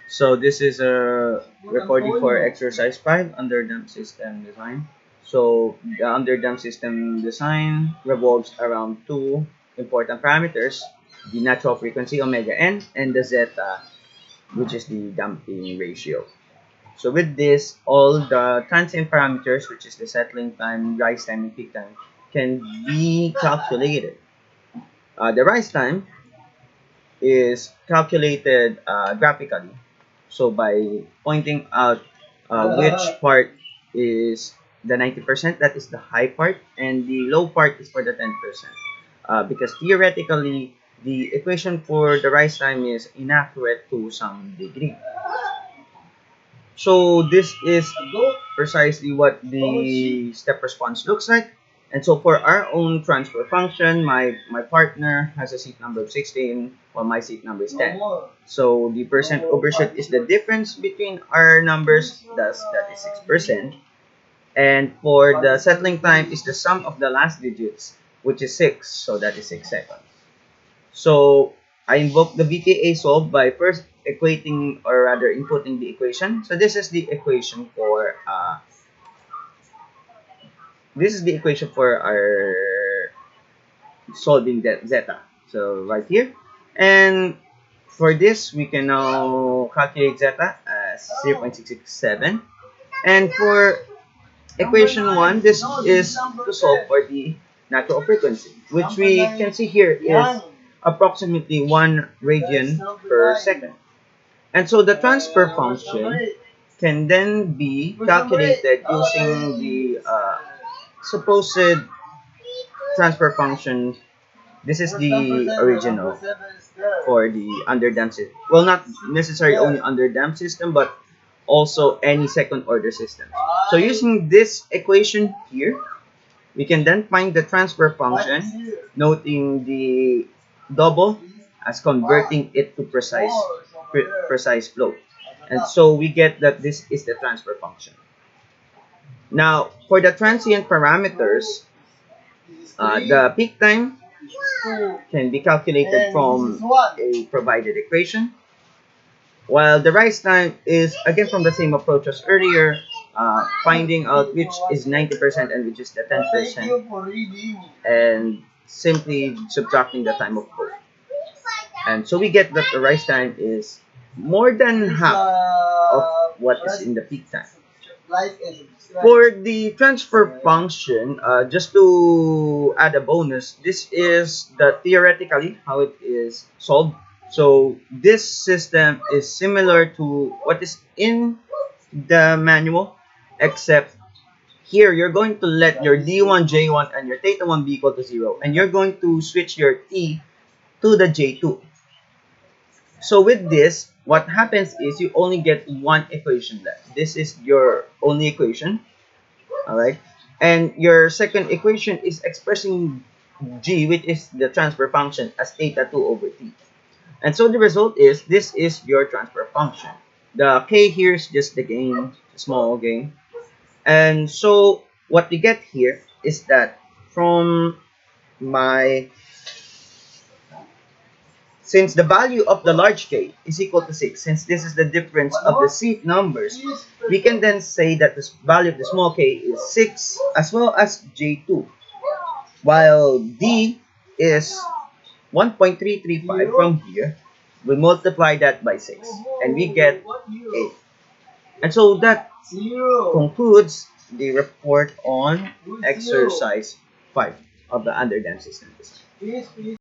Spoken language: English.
So this is a recording for exercise 5 under dump system design. So the under dump system design revolves around two important parameters, the natural frequency omega n and the zeta, which is the damping ratio. So with this, all the transient parameters, which is the settling time, rise time, and peak time, can be calculated. The rise time is calculated graphically. So by pointing out which part is the 90%, that is the high part, and the low part is for the 10%. Because theoretically, the equation for the rise time is inaccurate to some degree. So this is precisely what the step response looks like. And so for our own transfer function, my partner has a seat number of 16 while my seat number is 10. So the percent overshoot is the difference between our numbers, thus that is 6%. And for the settling time is the sum of the last digits, which is 6, so that is 6 seconds. So I invoke the VKA solve by first equating, or rather inputting the equation. So this is the equation for our solving that zeta. So right here, and for this we can now calculate zeta as 0.667, and for equation 1, this is to solve for the natural frequency, which we can see here is approximately 1 radian per second. And so the transfer function can then be calculated using the supposed transfer function. This is the original for the underdamped system. Well, not necessarily only underdamped system, but also any second order system. So using this equation here, we can then find the transfer function, noting the double as converting it to precise flow. And so we get that this is the transfer function. Now, for the transient parameters, the peak time can be calculated from a provided equation, while the rise time is again from the same approach as earlier, finding out which is 90% and which is the 10%, and simply subtracting the time of both. And so we get that the rise time is more than half of what is in the peak time. For the transfer function, just to add a bonus, this is the theoretically how it is solved. So this system is similar to what is in the manual, except here you're going to let your D1, J1, and your theta 1 be equal to 0, and you're going to switch your T to the J2. So with this, what happens is you only get one equation left. This is your only equation, all right? And your second equation is expressing G, which is the transfer function, as theta 2 over T. And so the result is, this is your transfer function. The K here is just the gain, small gain. And so what we get here is that from my, since the value of the large K is equal to 6, since this is the difference of the seat numbers, we can then say that the value of the small k is 6 as well as J2, while D is 1.335 from here. We multiply that by 6 and we get 8. And so that concludes the report on exercise 5 of the underdamped system design.